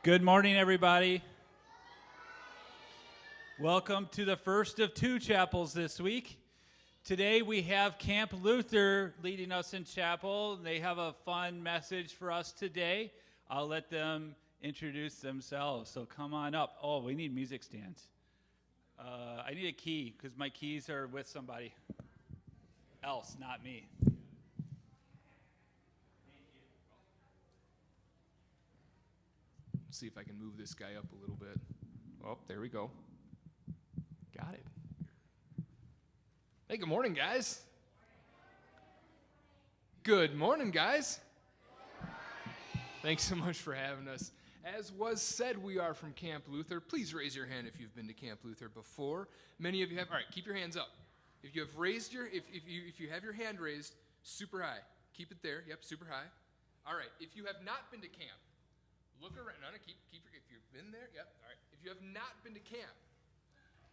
Good morning, everybody. Welcome to the first of two chapels this week. Today we have Camp Luther leading us in chapel. They have a fun message for us today. I'll let them introduce themselves, so come on up. Oh, we need music stands. I need a key because my keys are with somebody else, not me. See if I can move this guy up a little bit. Oh, there we go. Got it. Hey, good morning, guys. Good morning, guys. Thanks so much for having us. As was said, we are from Camp Luther. Please raise your hand if you've been to Camp Luther before. Many of you have. All right, keep your hands up. If you have raised if you have your hand raised, super high. Keep it there. Yep, super high. All right. If you have not been to camp, look around. No, keep. If you've been there, yep. All right. If you have not been to camp,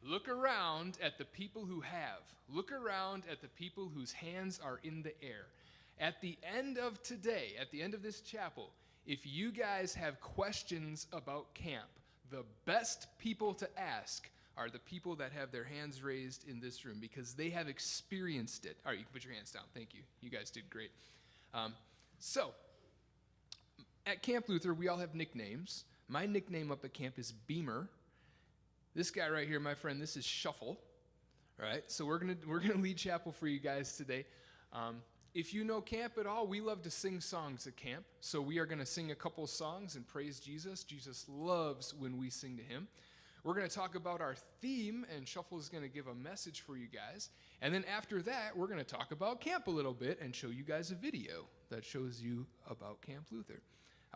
look around at the people who have. Look around at the people whose hands are in the air. At the end of today, at the end of this chapel, if you guys have questions about camp, the best people to ask are the people that have their hands raised in this room because they have experienced it. All right, you can put your hands down. Thank you. You guys did great. At Camp Luther, we all have nicknames. My nickname up at camp is Beamer. This guy right here, my friend, this is Shuffle. All right, so we're gonna lead chapel for you guys today. If you know camp at all, we love to sing songs at camp. So we are gonna sing a couple songs and praise Jesus. Jesus loves when we sing to him. We're gonna talk about our theme, and Shuffle is gonna give a message for you guys. And then after that, we're gonna talk about camp a little bit and show you guys a video that shows you about Camp Luther.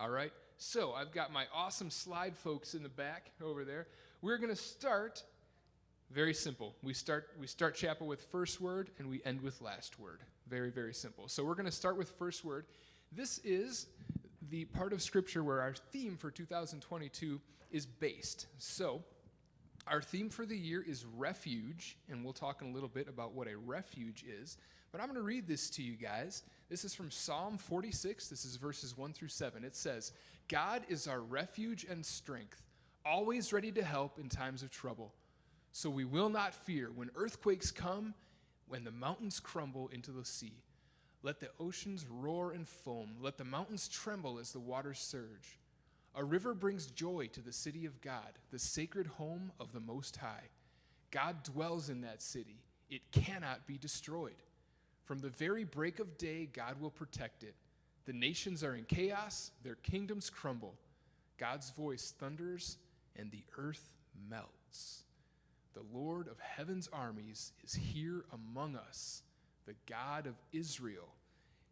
All right, so I've got my awesome slide folks in the back over there. We're going to start very simple. We start chapel with first word and we end with last word. Very, very simple. So we're going to start with first word. This is the part of Scripture where our theme for 2022 is based. So our theme for the year is refuge, and we'll talk in a little bit about what a refuge is. But I'm going to read this to you guys. This is from Psalm 46. This is verses 1 through 7. It says, "God is our refuge and strength, always ready to help in times of trouble. So we will not fear when earthquakes come, when the mountains crumble into the sea. Let the oceans roar and foam. Let the mountains tremble as the waters surge. A river brings joy to the city of God, the sacred home of the Most High. God dwells in that city. It cannot be destroyed. From the very break of day, God will protect it. The nations are in chaos, their kingdoms crumble. God's voice thunders, and the earth melts. The Lord of heaven's armies is here among us. The God of Israel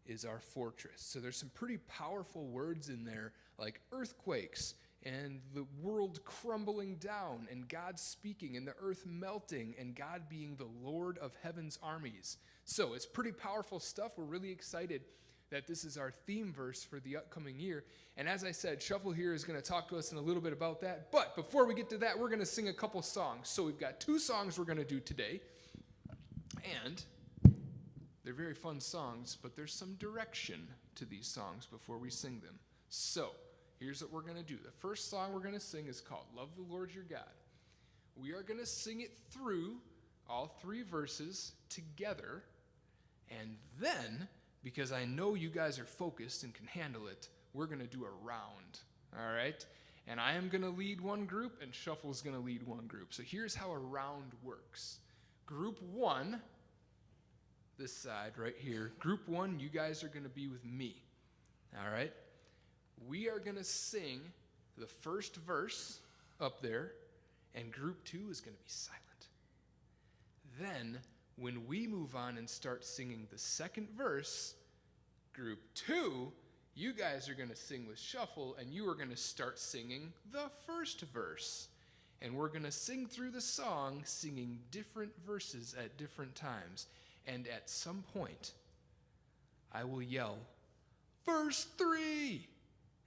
is our fortress." So there's some pretty powerful words in there, like earthquakes, and the world crumbling down, and God speaking, and the earth melting, and God being the Lord of heaven's armies. So it's pretty powerful stuff. We're really excited that this is our theme verse for the upcoming year. And as I said, Shuffle here is going to talk to us in a little bit about that. But before we get to that, we're going to sing a couple songs. So we've got two songs we're going to do today. And they're very fun songs, but there's some direction to these songs before we sing them. So here's what we're going to do. The first song we're going to sing is called "Love the Lord Your God." We are going to sing it through all three verses together. And then, because I know you guys are focused and can handle it, we're going to do a round, all right? And I am going to lead one group, and Shuffle's going to lead one group. So here's how a round works. Group one, this side right here, group one, you guys are going to be with me, all right? We are going to sing the first verse up there, and group two is going to be silent. Then, when we move on and start singing the second verse, group two, you guys are going to sing with Shuffle, and you are going to start singing the first verse. And we're going to sing through the song, singing different verses at different times. And at some point, I will yell, "Verse 3!"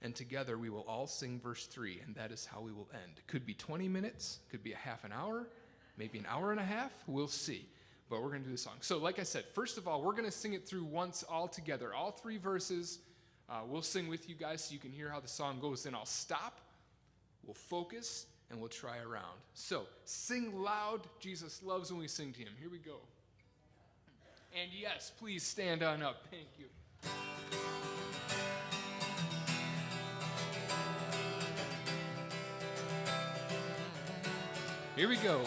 And together we will all sing verse 3, and that is how we will end. It could be 20 minutes, could be a half an hour, maybe an hour and a half, we'll see. But we're going to do the song. So like I said, first of all, we're going to sing it through once all together. All three verses, we'll sing with you guys so you can hear how the song goes. Then I'll stop, we'll focus, and we'll try around. So, sing loud. Jesus loves when we sing to him. Here we go. And yes, please stand on up. Thank you. Here we go.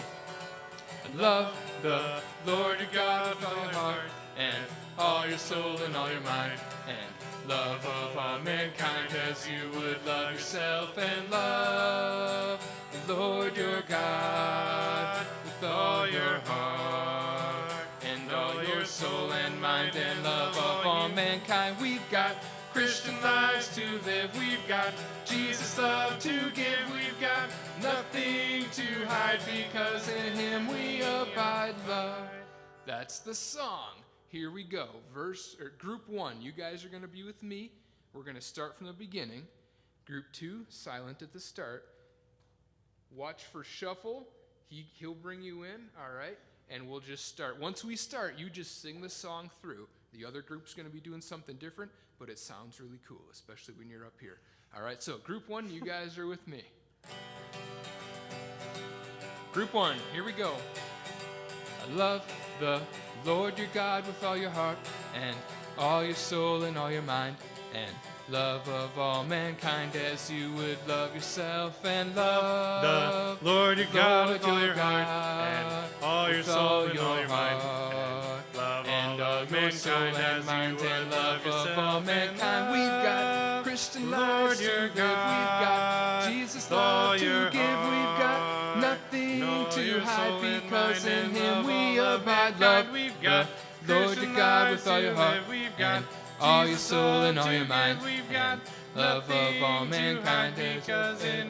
Love the Lord your God with all your heart and all your soul and all your mind, and love of all mankind as you would love yourself, and love the Lord your God with all your heart and all your soul and mind, and love of all mankind. We've got Christian lives to live, we've got Jesus love to give, we've got nothing to hide, because in him we abide. Love. That's the song. Here we go. Group 1, you guys are going to be with me. We're going to start from the beginning. Group 2, silent at the start. Watch for Shuffle. He'll bring you in, all right? And we'll just start. Once we start, you just sing the song through. The other group's going to be doing something different, but it sounds really cool, especially when you're up here. All right, so Group 1, you guys are with me. Group 1, here we go. I love the Lord your God with all your heart and all your soul and all your mind, and love of all mankind as you would love yourself, and love the Lord your God with all Lord your heart and all your soul and all your mind, and love and all all your mankind soul and as mind, you and would love love of yourself, all and mankind. We've got Christian lives to live, we've got Jesus love to give, we've got nothing to hide, because in him we abide. Love we've got the Lord your God with all your heart and all your soul and all your mind, we've got love of all mankind as you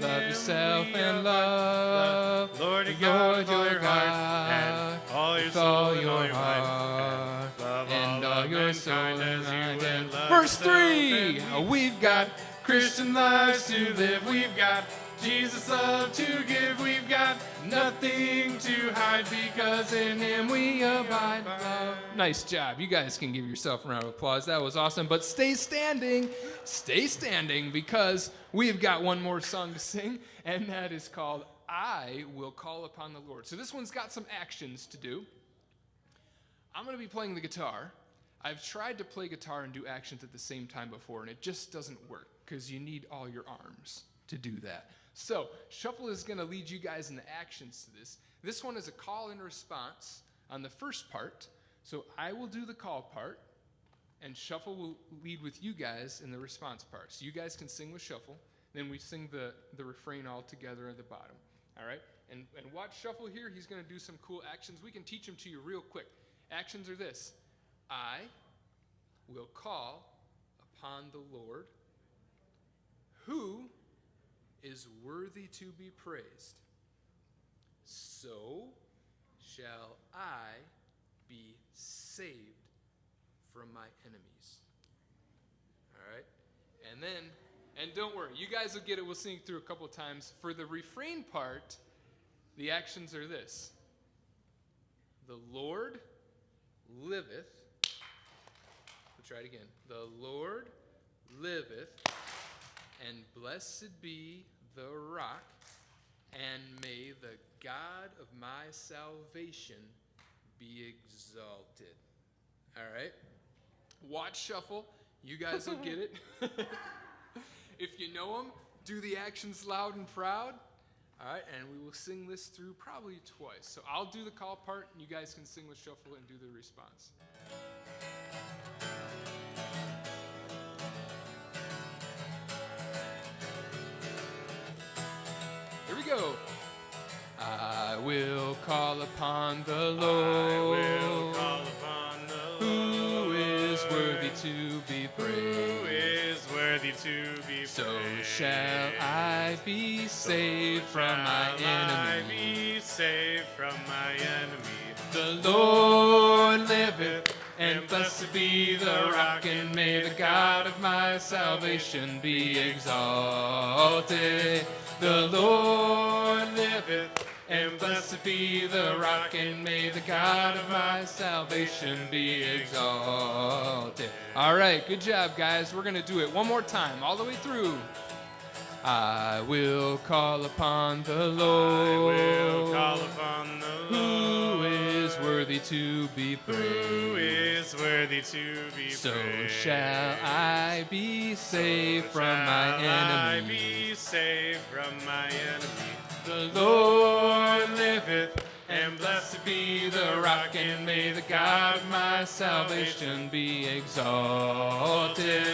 love yourself, and love Lord your God with all your heart God and all your with soul all and your all your mind, heart love and all your soul mankind and as you mind. would And love verse yourself, 3, and we've got Christian lives to live, we've got Jesus love to give, we've got nothing to hide, because in him we abide. Love. Nice job. You guys can give yourself a round of applause. That was awesome. But stay standing, because we've got one more song to sing, and that is called I Will Call Upon the Lord. So this one's got some actions to do. I'm going to be playing the guitar. I've tried to play guitar and do actions at the same time before, and it just doesn't work, because you need all your arms to do that. So, Shuffle is going to lead you guys in the actions to this. This one is a call and response on the first part. So, I will do the call part, and Shuffle will lead with you guys in the response part. So, you guys can sing with Shuffle. Then we sing the refrain all together at the bottom. All right? And watch Shuffle here. He's going to do some cool actions. We can teach them to you real quick. Actions are this. I will call upon the Lord, who is worthy to be praised. So shall I be saved from my enemies. All right? And don't worry, you guys will get it. We'll sing it through a couple times. For the refrain part, the actions are this. The Lord liveth. We'll try it again. The Lord liveth, and blessed be the rock, and may the God of my salvation be exalted. All right? Watch Shuffle. You guys will get it. If you know them, do the actions loud and proud. All right, and we will sing this through probably twice. So I'll do the call part, and you guys can sing with Shuffle and do the response. Here we go. I will call upon the Lord. I will call upon the Who Lord. is worthy to be praised. Who is worthy to be praised. So shall I be saved from my I enemy. be saved from my enemy. The Lord liveth, and blessed be the rock, and may the God of my salvation be exalted. The Lord liveth, and blessed be the rock, and may the God of my salvation be exalted. All right, good job, guys. We're going to do it one more time, all the way through. I will call upon the Lord. I will call upon the Who Lord. is worthy to be Who praised? is worthy to be So praised? shall I be saved from my Shall I enemies. be saved from my enemy. The Lord liveth, and blessed be the rock, and may the God of my salvation be exalted.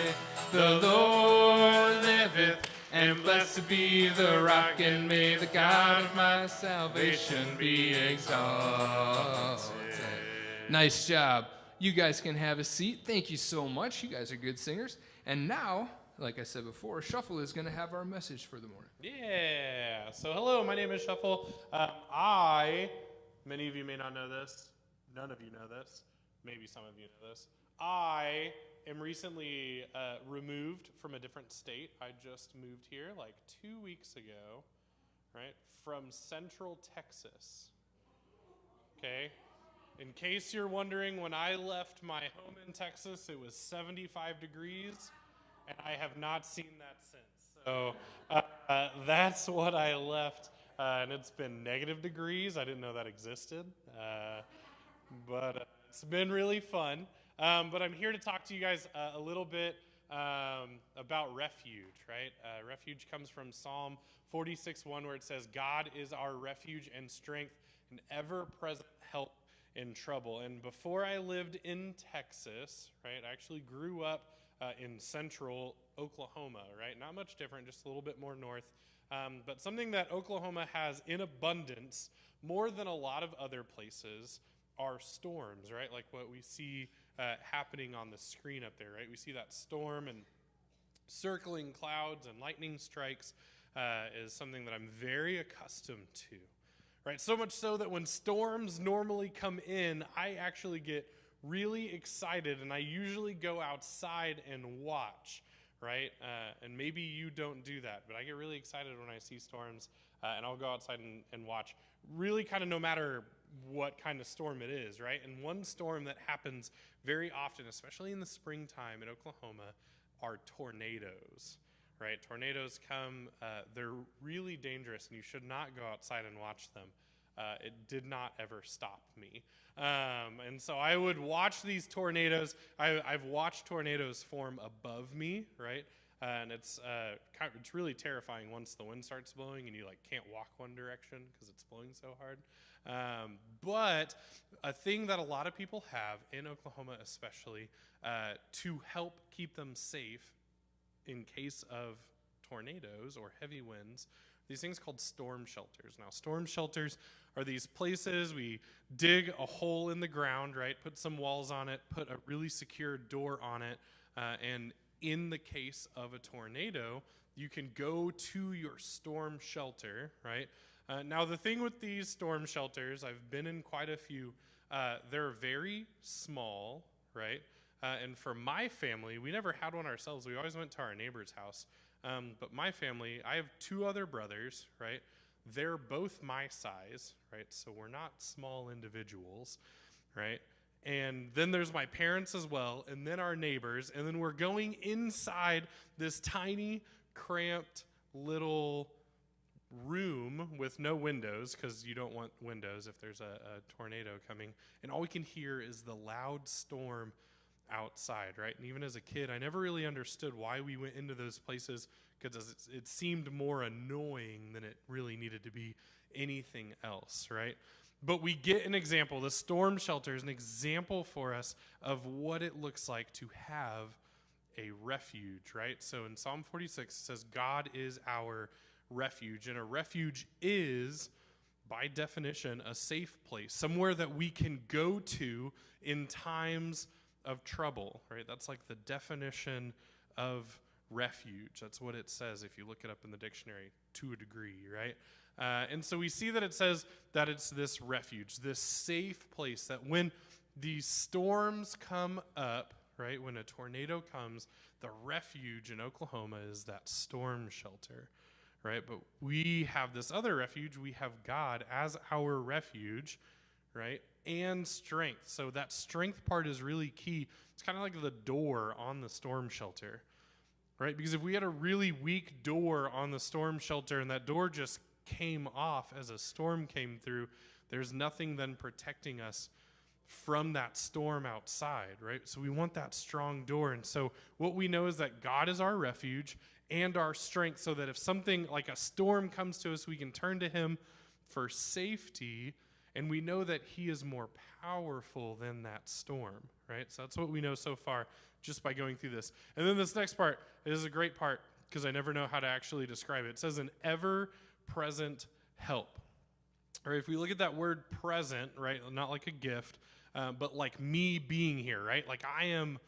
The Lord liveth, and blessed be the rock, and may the God of my salvation be exalted. Nice job. You guys can have a seat. Thank you so much. You guys are good singers. And now, like I said before, Shuffle is going to have our message for the morning. Yeah. So hello, my name is Shuffle. Many of you may not know this. None of you know this. Maybe some of you know this. I am recently removed from a different state. I just moved here like 2 weeks ago, right, from Central Texas. Okay. In case you're wondering, when I left my home in Texas, it was 75 degrees, and I have not seen that since. So that's what I left, and it's been negative degrees. I didn't know that existed, but it's been really fun. But I'm here to talk to you guys a little bit about refuge, right? Refuge comes from Psalm 46:1, where it says, God is our refuge and strength, an ever-present help in trouble. And before I lived in Texas, right, I actually grew up in central Oklahoma, right? Not much different, just a little bit more north. But something that Oklahoma has in abundance, more than a lot of other places, are storms, right? Like what we see happening on the screen up there, right? We see that storm and circling clouds and lightning strikes is something that I'm very accustomed to. Right, so much so that when storms normally come in, I actually get really excited, and I usually go outside and watch, right? And maybe you don't do that, but I get really excited when I see storms, and I'll go outside and watch, really kind of no matter what kind of storm it is, right? And one storm that happens very often, especially in the springtime in Oklahoma, are tornadoes. Right, tornadoes come, they're really dangerous, and you should not go outside and watch them. It did not ever stop me. And so I would watch these tornadoes. I've watched tornadoes form above me, right? And it's really terrifying once the wind starts blowing and you can't walk one direction because it's blowing so hard. But a thing that a lot of people have in Oklahoma especially to help keep them safe in case of tornadoes or heavy winds, these things called storm shelters. Now, storm shelters are these places we dig a hole in the ground, right? Put some walls on it, put a really secure door on it, and in the case of a tornado, you can go to your storm shelter, right? Now, the thing with these storm shelters, I've been in quite a few, they're very small, right? And for my family, we never had one ourselves. We always went to our neighbor's house. But my family, I have 2 other brothers, right? They're both my size, right? So we're not small individuals, right? And then there's my parents as well, and then our neighbors, and then we're going inside this tiny, cramped little room with no windows, because you don't want windows if there's a tornado coming. And all we can hear is the loud storm outside, right? And even as a kid, I never really understood why we went into those places, because it seemed more annoying than it really needed to be anything else, right? But we get an example. The storm shelter is an example for us of what it looks like to have a refuge, right? So in Psalm 46, it says, God is our refuge. And a refuge is, by definition, a safe place, somewhere that we can go to in times of trouble, right? That's like the definition of refuge. That's what it says if you look it up in the dictionary to a degree, right? And so we see that it says that it's this refuge, this safe place, that when these storms come up, right, when a tornado comes, the refuge in Oklahoma is that storm shelter, right? But we have this other refuge. We have God as our refuge, right? And strength. So that strength part is really key. It's kind of like the door on the storm shelter, right? Because if we had a really weak door on the storm shelter and that door just came off as a storm came through, there's nothing then protecting us from that storm outside, right? So we want that strong door. And so what we know is that God is our refuge and our strength, so that if something like a storm comes to us, we can turn to him for safety, and we know that he is more powerful than that storm, right? So that's what we know so far just by going through this. And then this next part is a great part because I never know how to actually describe it. It says an ever-present help. Or if we look at that word present, right, not like a gift, but like me being here, right? Like I am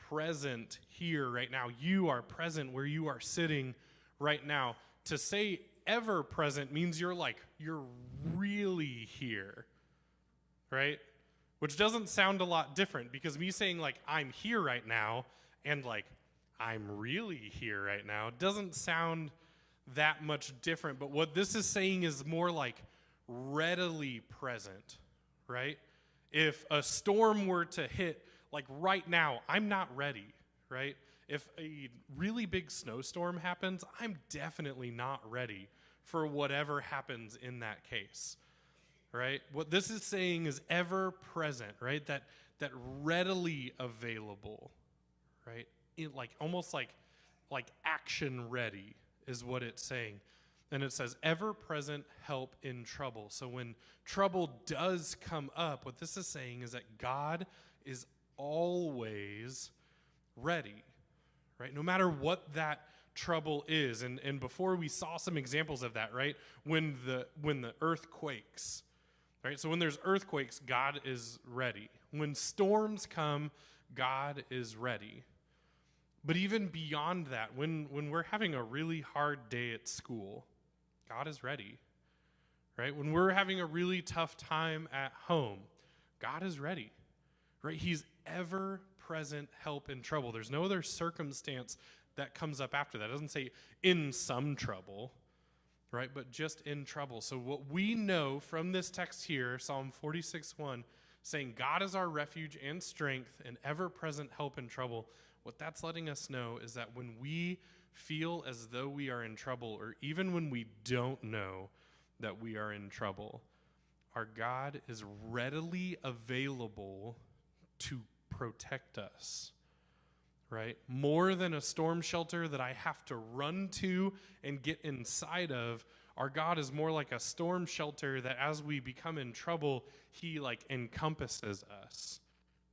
present here right now. You are present where you are sitting right now. To say ever present means you're really here, right? Which doesn't sound a lot different, because me saying like I'm here right now and like I'm really here right now doesn't sound that much different. But what this is saying is more like readily present, right? If a storm were to hit, like right now, I'm not ready, right? If a really big snowstorm happens, I'm definitely not ready for whatever happens in that case, right? What this is saying is ever present, right? That readily available, right? Almost like action ready is what it's saying. And it says ever present help in trouble. So when trouble does come up, what this is saying is that God is always ready, right? No matter what that trouble is. And before we saw some examples of that, right? When the earth quakes, right? So when there's earthquakes, God is ready. When storms come, God is ready. But even beyond that, when we're having a really hard day at school, God is ready, right? When we're having a really tough time at home, God is ready, right? He's ever-present help in trouble. There's no other circumstance that comes up after that. It doesn't say in some trouble, right? But just in trouble. So what we know from this text here, Psalm 46:1, saying God is our refuge and strength and ever-present help in trouble, what that's letting us know is that when we feel as though we are in trouble, or even when we don't know that we are in trouble, our God is readily available to protect us, right? More than a storm shelter that I have to run to and get inside of, our God is more like a storm shelter that as we become in trouble, he encompasses us,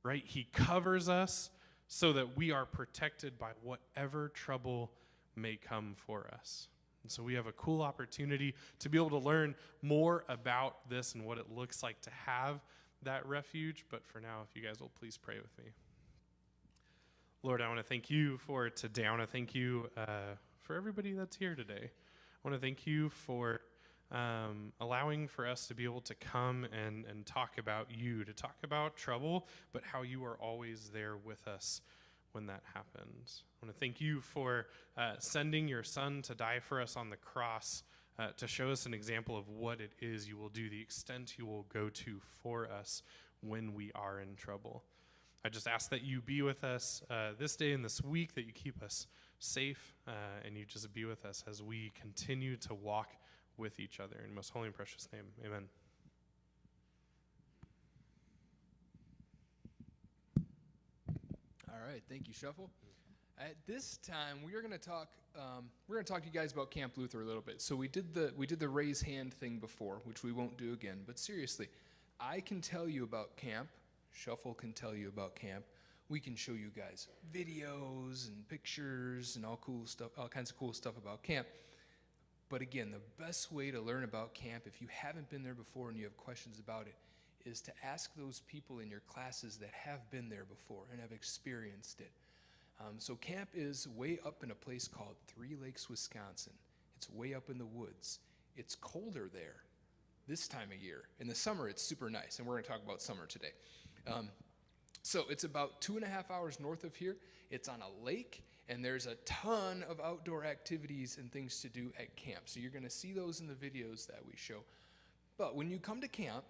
right? He covers us so that we are protected by whatever trouble may come for us. And so we have a cool opportunity to be able to learn more about this and what it looks like to have that refuge. But for now, if you guys will please pray with me. Lord, I want to thank you for today. I want to thank you for everybody that's here today. I want to thank you for allowing for us to be able to come and talk about you, to talk about trouble, but how you are always there with us when that happens. I want to thank you for sending your son to die for us on the cross, to show us an example of what it is you will do, the extent you will go to for us when we are in trouble. I just ask that you be with us this day and this week, that you keep us safe, and you just be with us as we continue to walk with each other. In your most holy and precious name, amen. All right, thank you, Shuffle. At this time, we're going to talk to you guys about Camp Luther a little bit. So we did the raise hand thing before, which we won't do again. But seriously, I can tell you about camp. Shuffle can tell you about camp. We can show you guys videos and pictures and all kinds of cool stuff about camp. But again, the best way to learn about camp, if you haven't been there before and you have questions about it, is to ask those people in your classes that have been there before and have experienced it. So camp is way up in a place called Three Lakes, Wisconsin. It's way up in the woods. It's colder there this time of year. In the summer, it's super nice, and we're going to talk about summer today. So it's about 2.5 hours north of here. It's on a lake, and there's a ton of outdoor activities and things to do at camp. So you're going to see those in the videos that we show. But when you come to camp,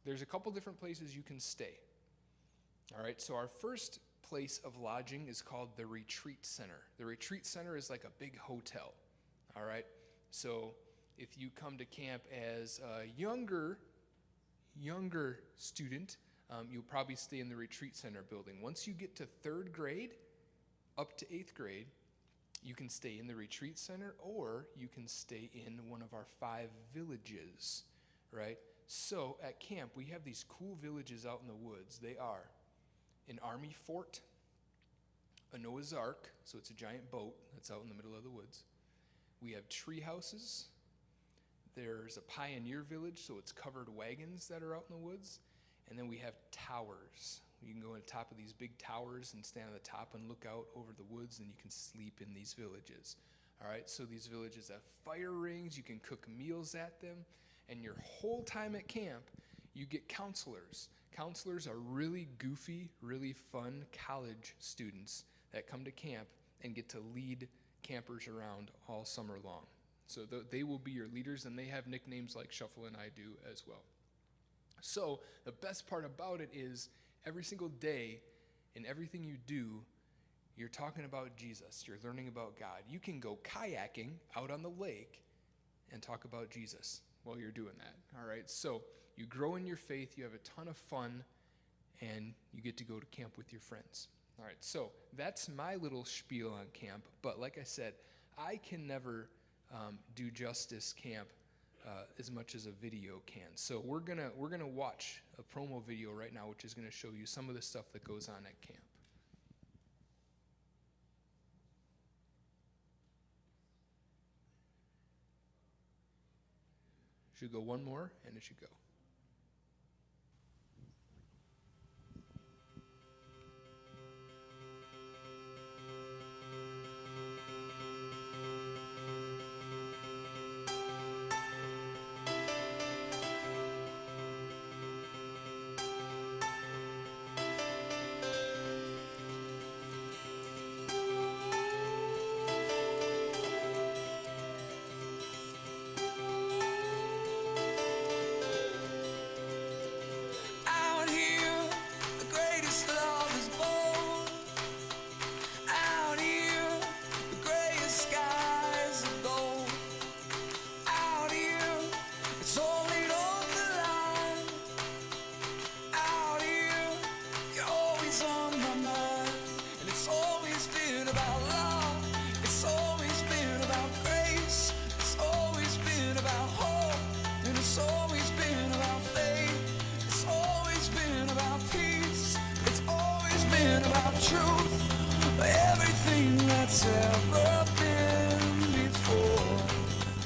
there's a couple different places you can stay. All right, so our first place of lodging is called the Retreat Center. The Retreat Center is like a big hotel, all right? So if you come to camp as a younger student, you'll probably stay in the Retreat Center building. Once you get to 3rd grade, up to 8th grade, you can stay in the Retreat Center, or you can stay in one of our 5 villages, right? So at camp, we have these cool villages out in the woods. They are an army fort, a Noah's Ark, so it's a giant boat that's out in the middle of the woods. We have tree houses. There's a pioneer village, so it's covered wagons that are out in the woods. And then we have towers. You can go on the top of these big towers and stand on the top and look out over the woods, and you can sleep in these villages. All right, so these villages have fire rings. You can cook meals at them. And your whole time at camp, you get counselors. Counselors are really goofy, really fun college students that come to camp and get to lead campers around all summer long. So they will be your leaders, and they have nicknames like Shuffle and I do as well. So the best part about it is every single day in everything you do, you're talking about Jesus. You're learning about God. You can go kayaking out on the lake and talk about Jesus while you're doing that. All right, so you grow in your faith, you have a ton of fun, and you get to go to camp with your friends. All right, so that's my little spiel on camp. But like I said, I can never do justice camp as much as a video can. So we're gonna watch a promo video right now, which is gonna show you some of the stuff that goes on at camp. Should go one more, and it should go.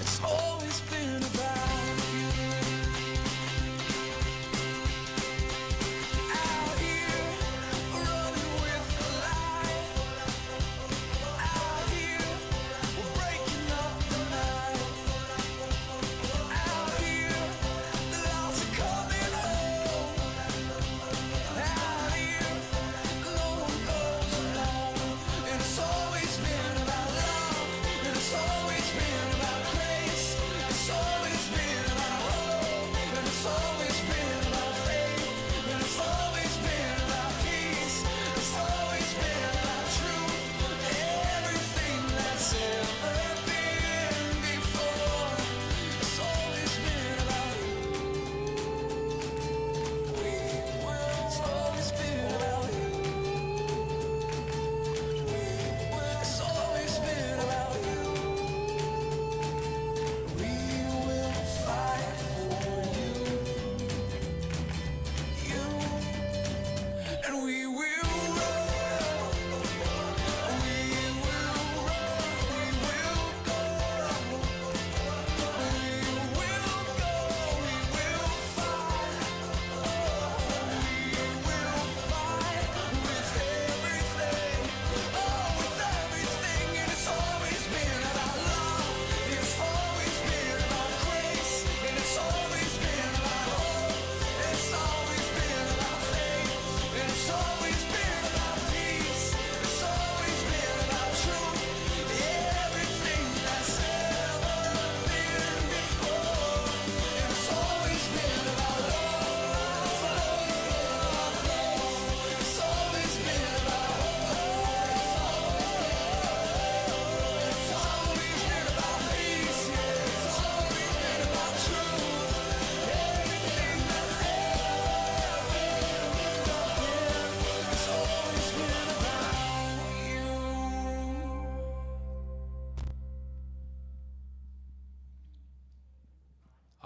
It's always been about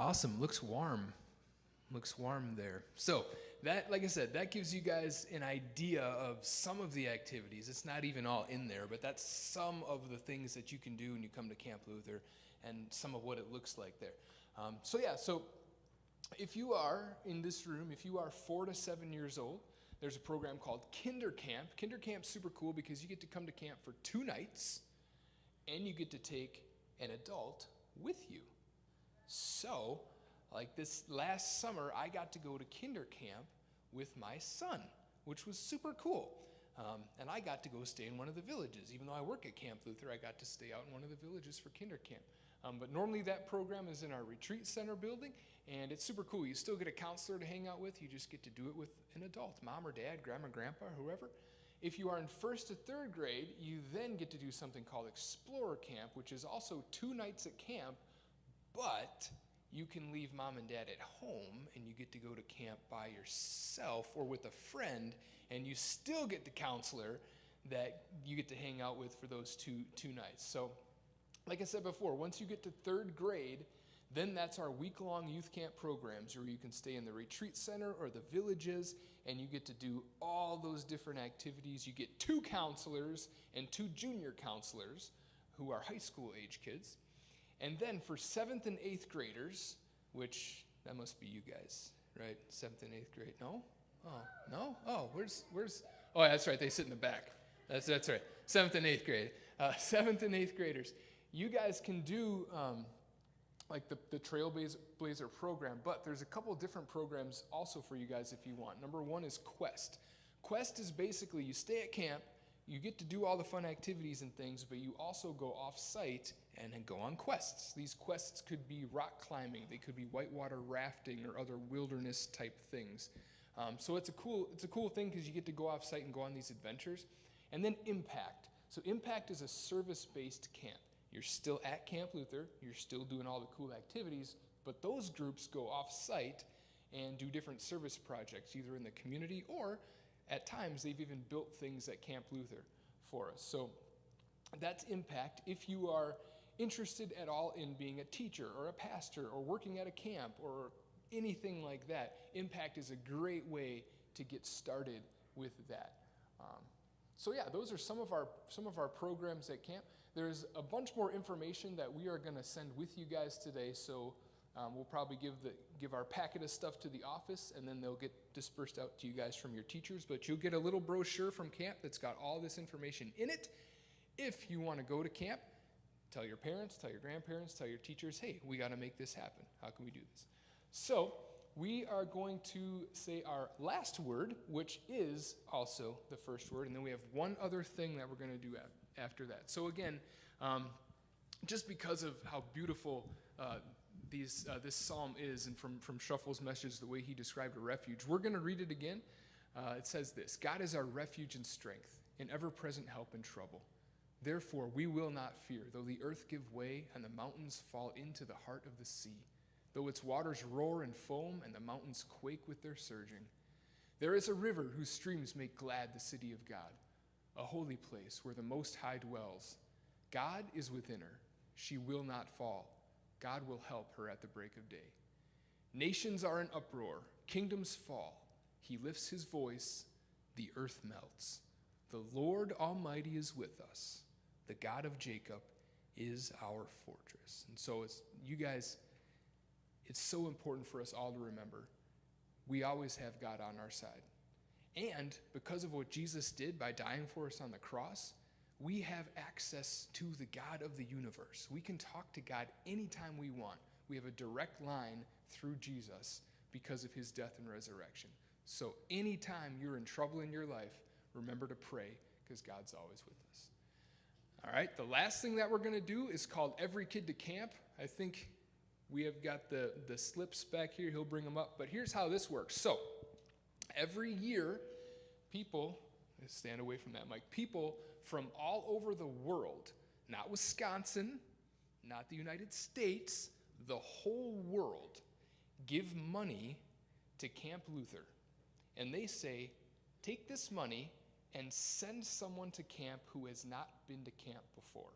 Awesome. Looks warm. Looks warm there. So that, like I said, that gives you guys an idea of some of the activities. It's not even all in there, but that's some of the things that you can do when you come to Camp Luther and some of what it looks like there. So if you are in this room, if you are 4 to 7 years old, there's a program called Kinder Camp. Kinder Camp's super cool because you get to come to camp for 2 nights and you get to take an adult with you. So, like this last summer, I got to go to Kinder Camp with my son, which was super cool. And I got to go stay in one of the villages. Even though I work at Camp Luther, I got to stay out in one of the villages for Kinder Camp. But normally that program is in our retreat center building, and it's super cool. You still get a counselor to hang out with. You just get to do it with an adult, mom or dad, grandma, grandpa, whoever. If you are in 1st to 3rd grade, you then get to do something called Explorer Camp, which is also 2 nights at camp, but you can leave mom and dad at home and you get to go to camp by yourself or with a friend, and you still get the counselor that you get to hang out with for those two nights. So, like I said before, once you get to 3rd grade, then that's our week-long youth camp programs where you can stay in the retreat center or the villages, and you get to do all those different activities. You get 2 counselors and 2 junior counselors who are high school age kids. And then for 7th and 8th graders, which that must be you guys, right? 7th and 8th grade. No? Oh, no? Oh, where's oh, that's right. They sit in the back. That's right. 7th and 8th grade. 7th and 8th graders. You guys can do like the Trailblazer program, but there's a couple different programs also for you guys if you want. Number 1 is Quest. Quest is basically you stay at camp, you get to do all the fun activities and things, but you also go off-site and then go on quests. These quests could be rock climbing, they could be whitewater rafting or other wilderness type things. So it's a cool thing because you get to go off-site and go on these adventures. And then Impact. So Impact is a service-based camp. You're still at Camp Luther, you're still doing all the cool activities, but those groups go off-site and do different service projects, either in the community or at times they've even built things at Camp Luther for us. So that's Impact. If you are interested at all in being a teacher or a pastor or working at a camp or anything like that, Impact is a great way to get started with that. So yeah, those are some of our programs at camp. There's a bunch more information that we are going to send with you guys today, so we'll probably give our packet of stuff to the office, and then they'll get dispersed out to you guys from your teachers. But you'll get a little brochure from camp that's got all this information in it. If you want to go to camp, tell your parents, tell your grandparents, tell your teachers, hey, we got to make this happen. How can we do this? So we are going to say our last word, which is also the first word, and then we have one other thing that we're going to do after that. So again, just because of how beautiful this psalm is, and from Shuffle's message, the way he described a refuge, we're going to read it again. It says this: God is our refuge and strength, an ever-present help in trouble. Therefore we will not fear, though the earth give way and the mountains fall into the heart of the sea, though its waters roar and foam and the mountains quake with their surging. There is a river whose streams make glad the city of God, a holy place where the Most High dwells. God is within her. She will not fall. God will help her at the break of day. Nations are in uproar. Kingdoms fall. He lifts his voice. The earth melts. The Lord Almighty is with us. The God of Jacob is our fortress. And so it's so important for us all to remember we always have God on our side. And because of what Jesus did by dying for us on the cross, we have access to the God of the universe. We can talk to God anytime we want. We have a direct line through Jesus because of his death and resurrection. So anytime you're in trouble in your life, remember to pray because God's always with us. All right, the last thing that we're going to do is called Every Kid to Camp. I think we have got the slips back here. He'll bring them up. But here's how this works. So every year, people, stand away from that mic, people from all over the world, not Wisconsin, not the United States, the whole world, give money to Camp Luther. And they say, take this money and send someone to camp who has not been to camp before.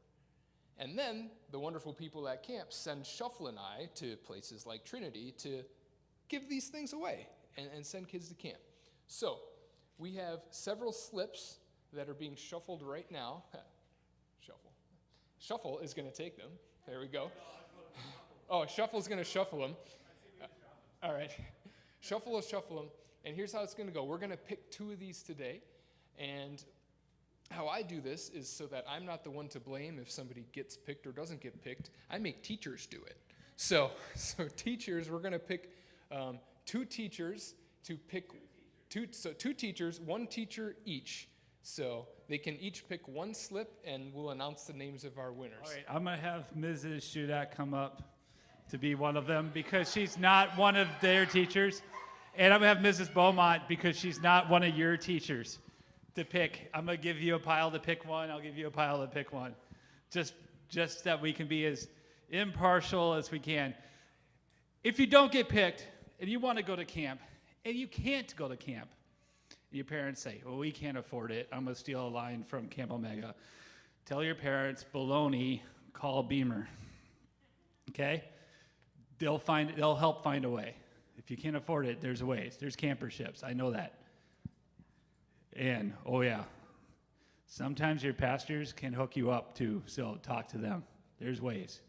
And then the wonderful people at camp send Shuffle and I to places like Trinity to give these things away and send kids to camp. So we have several slips that are being shuffled right now. Shuffle is going to take them. There we go. Oh, Shuffle's going to shuffle them. All right. Shuffle will shuffle them. And here's how it's going to go. We're going to pick 2 of these today. And how I do this is so that I'm not the one to blame if somebody gets picked or doesn't get picked. I make teachers do it. So teachers, we're going to pick 2 teachers to pick 2 teachers, 1 teacher each. So they can each pick 1 slip, and we'll announce the names of our winners. All right, I'm going to have Mrs. Shudak come up to be one of them because she's not one of their teachers. And I'm going to have Mrs. Beaumont because she's not one of your teachers to pick. I'm going to give you a pile to pick one. I'll give you a pile to pick one. Just that we can be as impartial as we can. If you don't get picked and you want to go to camp and you can't go to camp, your parents say, well, we can't afford it. I'm going to steal a line from Camp Omega. Tell your parents, baloney, call Beamer. Okay? They'll help find a way. If you can't afford it, there's ways. There's camperships. I know that. And, oh yeah, sometimes your pastors can hook you up too, so talk to them. There's ways.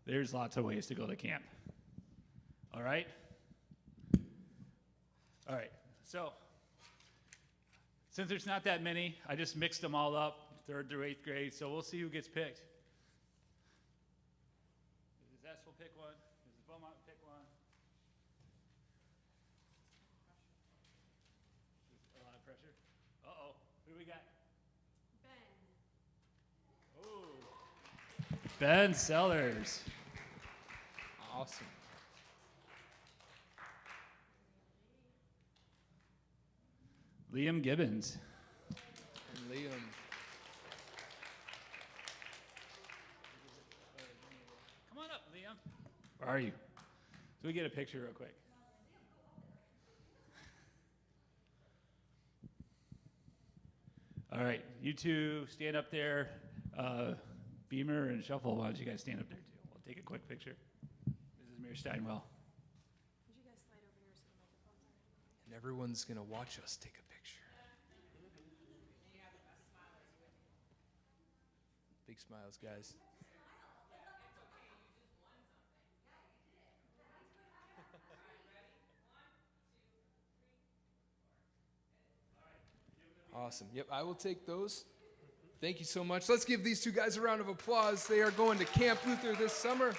There's lots of ways to go to camp. All right? All right, so since there's not that many, I just mixed them all up, 3rd through 8th grade, so we'll see who gets picked. Mrs. S will pick one. Mrs. Beaumont will pick one. A lot of pressure. Uh-oh. Who do we got? Ben. Oh. Ben Sellers. Awesome. Liam Gibbons. And Liam. Come on up, Liam. Where are you? So we get a picture real quick. All right, you two stand up there. Beamer and Shuffle, why don't you guys stand up there too? We'll take a quick picture. Mrs. Mayor Steinwell. Would you guys slide over here so the microphones are? And everyone's going to watch us take a picture. Big smiles, guys. Awesome. Yep, I will take those. Thank you so much. Let's give these 2 guys a round of applause. They are going to Camp Luther this summer.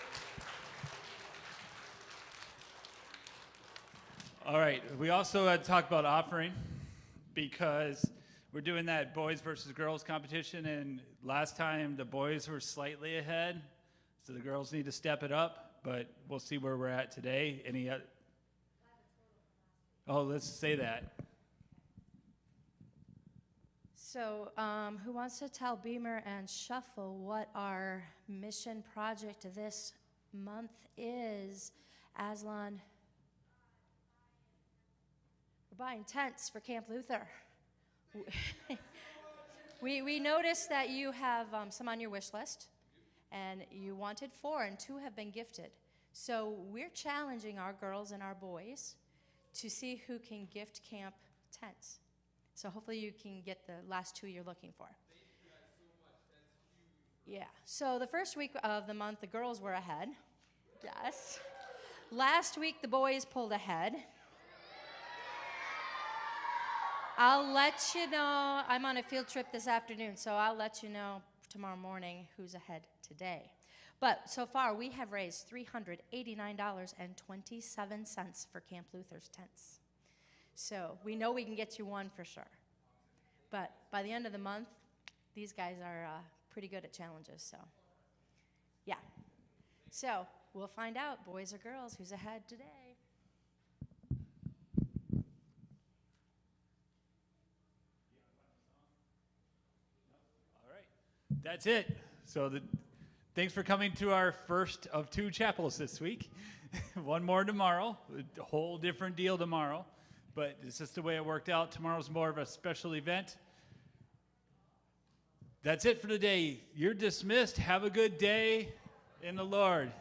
All right, we also had talked about offering because we're doing that boys versus girls competition, and last time the boys were slightly ahead, so the girls need to step it up, but we'll see where we're at today. Any other? Oh, let's say that. So, who wants to tell Beamer and Shuffle what our mission project this month is? Aslan. We're buying tents for Camp Luther. We noticed that you have some on your wish list, and you wanted 4, and 2 have been gifted. So we're challenging our girls and our boys to see who can gift camp tents. So hopefully you can get the last 2 you're looking for. Thank you guys so much. That's huge. Yeah. So the first week of the month, the girls were ahead. Yes. Last week, the boys pulled ahead. I'll let you know. I'm on a field trip this afternoon, so I'll let you know tomorrow morning who's ahead today. But so far, we have raised $389.27 for Camp Luther's tents. So we know we can get you one for sure. But by the end of the month, these guys are pretty good at challenges, so yeah. So we'll find out, boys or girls, who's ahead today. All right, that's it. So thanks for coming to our first of 2 chapels this week. One more tomorrow, a whole different deal tomorrow. But it's just the way it worked out. Tomorrow's more of a special event. That's it for today. You're dismissed. Have a good day in the Lord.